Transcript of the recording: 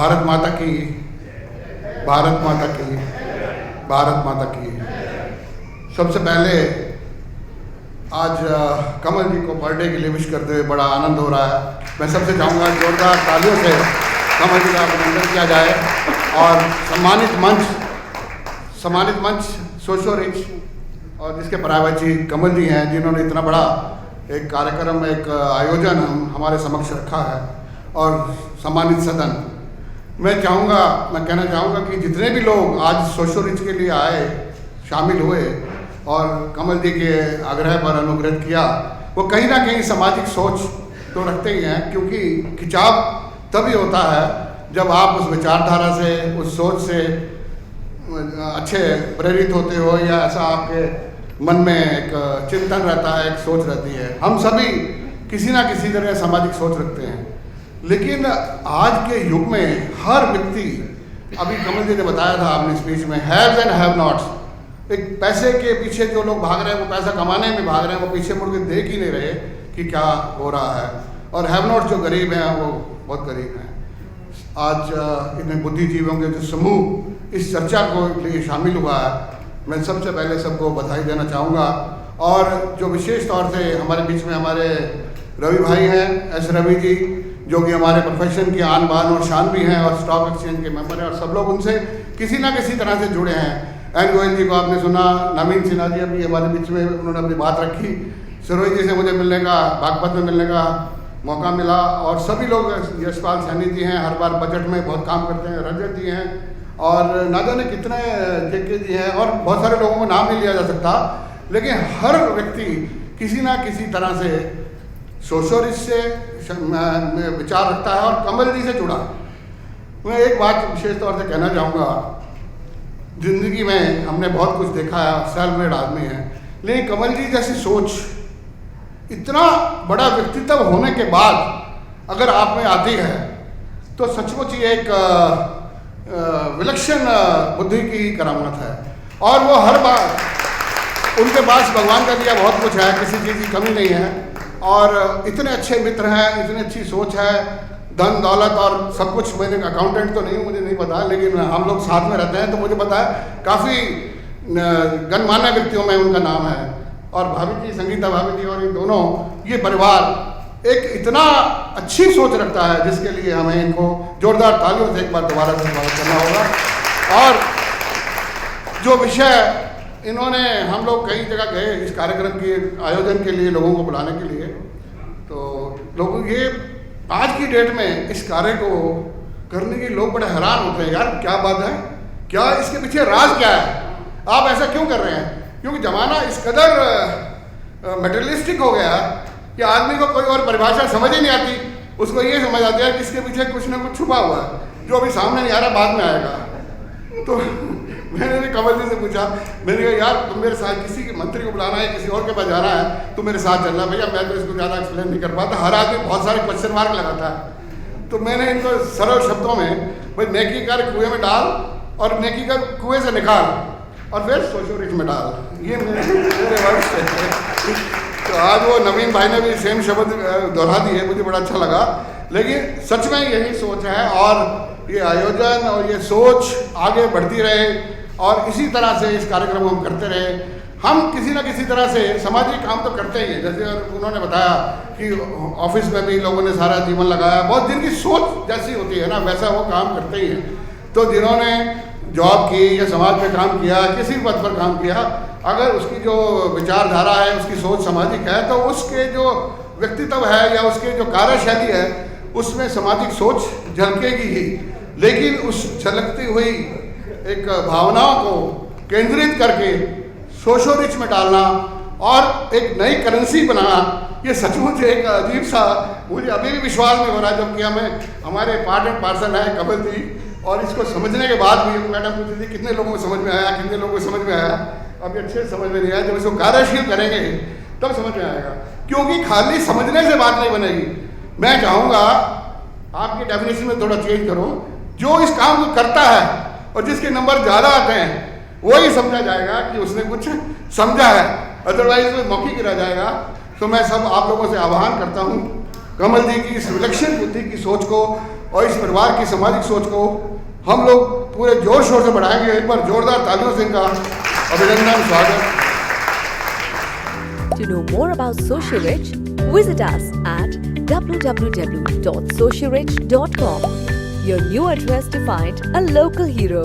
भारत माता की, भारत माता की, भारत माता की। सबसे पहले आज कमल जी को बर्थडे के लिए विश करते हुए बड़ा आनंद हो रहा है। मैं सबसे चाहूँगा जोरदार तालियों से कमल जी का अभिनंदन किया जाए और सम्मानित मंच सोशो रिच और जिसके प्राइवेट कमल जी हैं, जिन्होंने इतना बड़ा एक कार्यक्रम, एक आयोजन हमारे समक्ष रखा है, और सम्मानित सदन। मैं कहना चाहूँगा कि जितने भी लोग आज सोशो रिच के लिए आए, शामिल हुए और कमल जी के आग्रह पर अनुग्रह किया, वो कहीं ना कहीं सामाजिक सोच तो रखते ही हैं, क्योंकि खिंचाव तभी होता है जब आप उस विचारधारा से, उस सोच से अच्छे प्रेरित होते हो, या ऐसा आपके मन में एक चिंतन रहता है, एक सोच रहती है। हम सभी किसी ना किसी तरह सामाजिक सोच रखते हैं, लेकिन आज के युग में हर व्यक्ति, अभी कमल जी ने बताया था अपनी स्पीच में, हैव्स एंड हैव नॉट्स। एक पैसे के पीछे जो लोग भाग रहे हैं, वो पैसा कमाने में भाग रहे हैं, वो पीछे मुड़ के देख ही नहीं रहे कि क्या हो रहा है। और हैव नॉट जो गरीब हैं वो बहुत गरीब हैं। आज इन बुद्धिजीवियों के जो समूह इस चर्चा को लिए शामिल हुआ है, मैं सबसे पहले सबको बधाई देना चाहूँगा। और जो विशेष तौर से हमारे बीच में हमारे रवि भाई हैं, एस रवि जी, जो कि हमारे प्रोफेशन की आन बान और शान भी हैं और स्टॉक एक्सचेंज के मेंबर हैं, और सब लोग उनसे किसी ना किसी तरह से जुड़े हैं। एन गोयल जी को आपने सुना, नवीन सिन्हा जी अभी हमारे बीच में उन्होंने अपनी बात रखी, सरोज जी से मुझे मिलने का, बागपत में मिलने का मौका मिला, और सभी लोग, यशपाल सैनी जी हैं, हर बार बजट में बहुत काम करते हैं, रजत जी हैं, और ना जाने कितने जेके जी हैं, और बहुत सारे लोगों को नाम नहीं लिया जा सकता, लेकिन हर व्यक्ति किसी ना किसी तरह से सोशो रिच से विचार रखता है और कमल जी से जुड़ा। मैं एक बात विशेष तौर से कहना चाहूँगा, जिंदगी में हमने बहुत कुछ देखा है, सेल्फ मेड आदमी है, लेकिन कमल जी जैसी सोच, इतना बड़ा व्यक्तित्व होने के बाद अगर आप में आती है, तो सचमुच ये एक विलक्षण बुद्धि की करामत है। और वो हर बार उनके पास भगवान का दिया बहुत कुछ है, किसी चीज़ की कमी नहीं है, और इतने अच्छे मित्र हैं, इतनी अच्छी सोच है, धन दौलत और सब कुछ। मैंने अकाउंटेंट तो नहीं हूँ, मुझे नहीं पता, लेकिन हम लोग साथ में रहते हैं तो मुझे पता है काफ़ी गणमान्य व्यक्तियों में उनका नाम है। और भाभी जी, संगीता भाभी जी, और ये दोनों, ये परिवार एक इतना अच्छी सोच रखता है, जिसके लिए हमें इनको जोरदार तालियों से एक बार दोबारा से स्वागत करना होगा। और जो विषय इन्होंने, हम लोग कई जगह गए इस कार्यक्रम के आयोजन के लिए, लोगों को बुलाने के लिए, तो लोग ये आज की डेट में इस कार्य को करने के लोग बड़े हैरान होते हैं, यार क्या बात है, क्या इसके पीछे राज क्या है, आप ऐसा क्यों कर रहे हैं? क्योंकि ज़माना इस कदर मटेरियलिस्टिक हो गया कि आदमी को कोई और परिभाषा समझ ही नहीं आती, उसको ये समझ आता है कि इसके पीछे कुछ ना कुछ छुपा हुआ है, जो अभी सामने नहीं आ रहा, बाद में आएगा। तो मैंने कमल जी से पूछा, मैंने कहा यार तुम मेरे साथ, किसी के मंत्री को बुलाना है, किसी और के पास जाना है, तुम मेरे साथ चलना। भैया मैं तो इसको ज़्यादा एक्सप्लेन नहीं कर पाता, हर आदमी बहुत सारे क्वेश्चन मार्क लगाता है। तो मैंने इनको सरल शब्दों में, भाई नेकी कर कुएं में डाल, और नेकी कर कुएं से निकाल, और फिर सोशो रिच में डाल, ये मेरे वर्ड्स थे। तो आज वो नवीन भाई ने भी सेम शब्द दोहरा दिए, मुझे बड़ा अच्छा लगा। लेकिन सच में यही सोच है, और ये आयोजन और ये सोच आगे बढ़ती रहे, और इसी तरह से इस कार्यक्रम को हम करते रहे। हम किसी ना किसी तरह से सामाजिक काम तो करते ही हैं, जैसे उन्होंने बताया कि ऑफिस में भी लोगों ने सारा जीवन लगाया, बहुत जिनकी सोच जैसी होती है ना, वैसा वो काम करते ही हैं। तो जिन्होंने जॉब की या समाज में काम किया, किसी पद पर काम किया, अगर उसकी जो विचारधारा है, उसकी सोच सामाजिक है, तो उसके जो व्यक्तित्व है या उसके जो कार्यशैली है, उसमें सामाजिक सोच झलकेगी ही। लेकिन उस झलकती हुई एक भावनाओं को केंद्रित करके सोशो रिच में डालना और एक नई करेंसी बनाना, ये सचमुच एक अजीब सा, मुझे अभी भी विश्वास नहीं हो रहा, जबकि हमारे पार्ट एंड पार्सल है कमल जी, और इसको समझने के बाद भी मैडम पूछती थी कितने लोगों को समझ में आया, कितने लोगों को समझ में आया। अभी अच्छे समझ में नहीं आया, जब इसको कार्यशील करेंगे तब समझ में आएगा, क्योंकि खाली समझने से बात नहीं बनेगी। मैं चाहूँगा आपकी डेफिनेशन में थोड़ा चेंज करो, जो इस काम को करता है और जिसके नंबर ज़्यादा आते हैं वही समझा जाएगा कि उसने कुछ समझा है, अदरवाइज वो मौखिक रह जाएगा। तो मैं सब आप लोगों से आह्वान करता हूँ, कमल जी की इस विलक्षण बुद्धि की सोच को और इस परिवार की सामाजिक सोच को हम लोग पूरे जोर शोर से बढ़ाएंगे। एक बार जोरदार तालियों से इनका अभिनंदन, स्वागत। To know more about Socialrich, visit us at www.socialrich.com. Your new address to find a local hero.